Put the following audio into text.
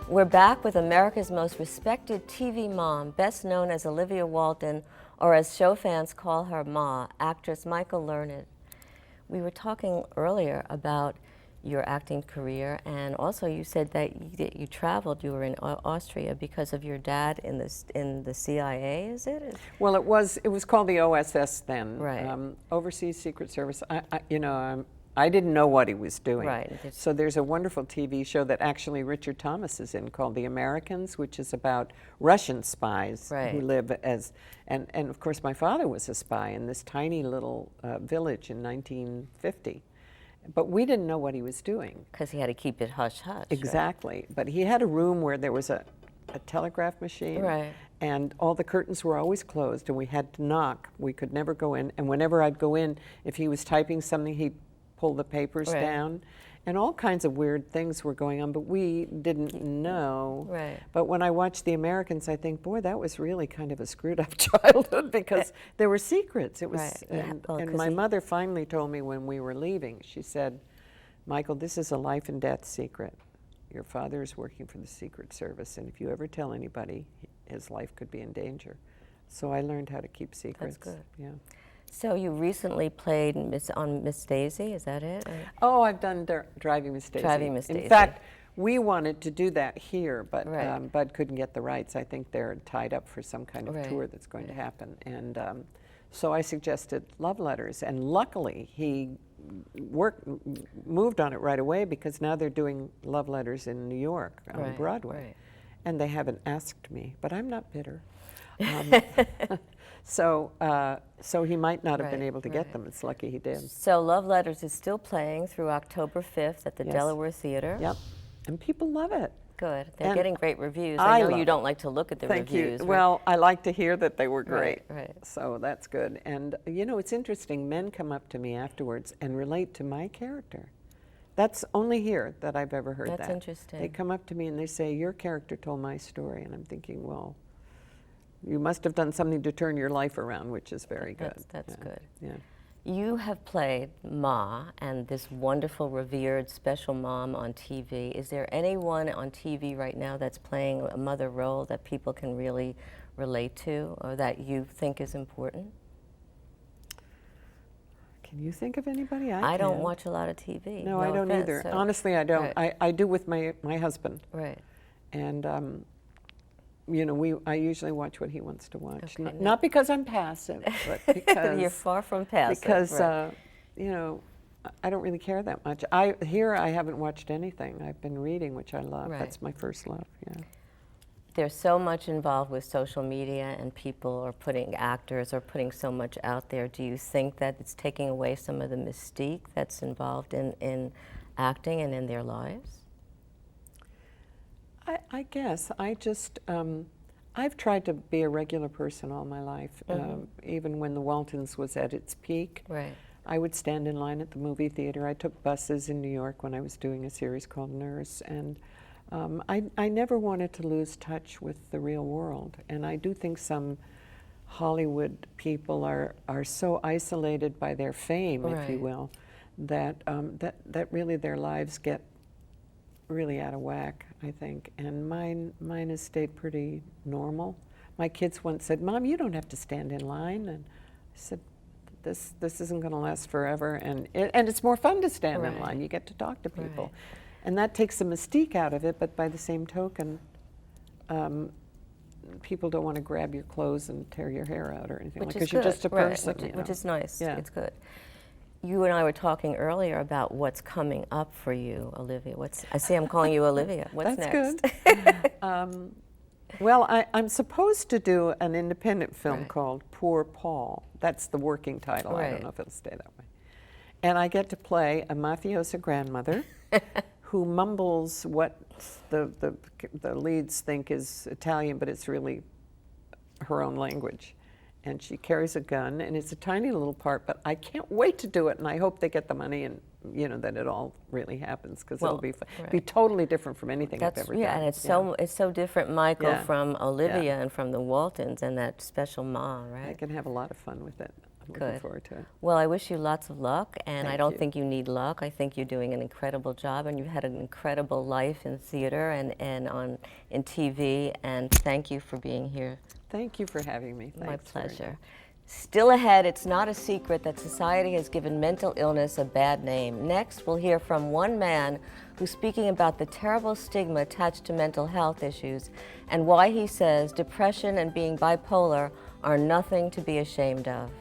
We're back with America's most respected TV mom, best known as Olivia Walton, or as show fans call her Ma, actress Micheal Learned. We were talking earlier about your acting career, and also you said that you traveled, you were in Austria because of your dad in the CIA, is it? Well, it was called the OSS then, right. Overseas Secret Service. I didn't know what he was doing. Right. So there's a wonderful TV show that actually Richard Thomas is in called The Americans, which is about Russian spies who live as, and of course my father was a spy in this tiny little village in 1950. But we didn't know what he was doing. Because he had to keep it hush-hush. Exactly. Right? But he had a room where there was a telegraph machine. Right. And all the curtains were always closed, and we had to knock. We could never go in. And whenever I'd go in, if he was typing something, he'd pull the papers down. And all kinds of weird things were going on, but we didn't know. Right. But when I watched The Americans, I think, boy, that was really kind of a screwed up childhood because there were secrets. It was, and my mother finally told me when we were leaving, she said, Micheal, this is a life and death secret. Your father is working for the Secret Service, and if you ever tell anybody, his life could be in danger. So I learned how to keep secrets. That's good. Yeah. So you recently played on Miss Daisy, is that it? Oh, I've done Driving Miss Daisy. Driving Miss Daisy. In fact, we wanted to do that here, but right. Bud couldn't get the rights. I think they're tied up for some kind of tour that's going to happen. And so I suggested Love Letters, and luckily he moved on it right away because now they're doing Love Letters in New York on Broadway. Right. And they haven't asked me, but I'm not bitter. So he might not have been able to get them. It's lucky he did. So Love Letters is still playing through October 5th at the Delaware Theater. Yep. And people love it. Good. They're getting great reviews. I know you don't like to look at the reviews. Thank you. Well, I like to hear that they were great. Right. So that's good. And you know, it's interesting. Men come up to me afterwards and relate to my character. That's only here that I've ever heard that. That's interesting. They come up to me and they say, your character told my story. And I'm thinking, well, you must have done something to turn your life around, which is very good. That's good. Yeah. You have played Ma and this wonderful, revered, special mom on TV. Is there anyone on TV right now that's playing a mother role that people can really relate to or that you think is important? Can you think of anybody? I don't watch a lot of TV. No, I don't either. So. Honestly, I don't. I do with my husband. Right. And you know, I usually watch what he wants to watch. Okay, Not because I'm passive, but because you're far from passive. Because you know, I don't really care that much. I haven't watched anything. I've been reading, which I love. Right. That's my first love. Yeah. There's so much involved with social media, and people are actors are putting so much out there. Do you think that it's taking away some of the mystique that's involved in acting and in their lives? I guess. I just, I've tried to be a regular person all my life. Even when the Waltons was at its peak, I would stand in line at the movie theater. I took buses in New York when I was doing a series called Nurse, and I never wanted to lose touch with the real world. And I do think some Hollywood people are so isolated by their fame, if you will, that that really their lives get really out of whack, I think. And mine has stayed pretty normal. My kids once said, Mom, you don't have to stand in line. And I said, this isn't going to last forever. And it's more fun to stand in line. You get to talk to people. And that takes the mystique out of it, but by the same token, people don't want to grab your clothes and tear your hair out or anything, because you're just a person. Which is nice. Yeah. It's good. You and I were talking earlier about what's coming up for you, Olivia. I see I'm calling you Olivia. What's next? That's good. Well, I'm supposed to do an independent film called Poor Paul. That's the working title. I don't know if it'll stay that way. And I get to play a mafiosa grandmother who mumbles what the leads think is Italian, but it's really her own language. And she carries a gun, and it's a tiny little part, but I can't wait to do it, and I hope they get the money and, you know, that it all really happens, because it'll be be totally different from anything I've ever done. Yeah, and it's so different, Micheal, from Olivia and from the Waltons and that special Ma, right? I can have a lot of fun with it. I'm looking forward to it. Well, I wish you lots of luck, and Thank I don't you. think you need luck. I think you're doing an incredible job, and you've had an incredible life in theater and in TV, and thank you for being here. Thank you for having me. My Thanks very pleasure. much. Still ahead, it's not a secret that society has given mental illness a bad name. Next, we'll hear from one man who's speaking about the terrible stigma attached to mental health issues and why he says depression and being bipolar are nothing to be ashamed of.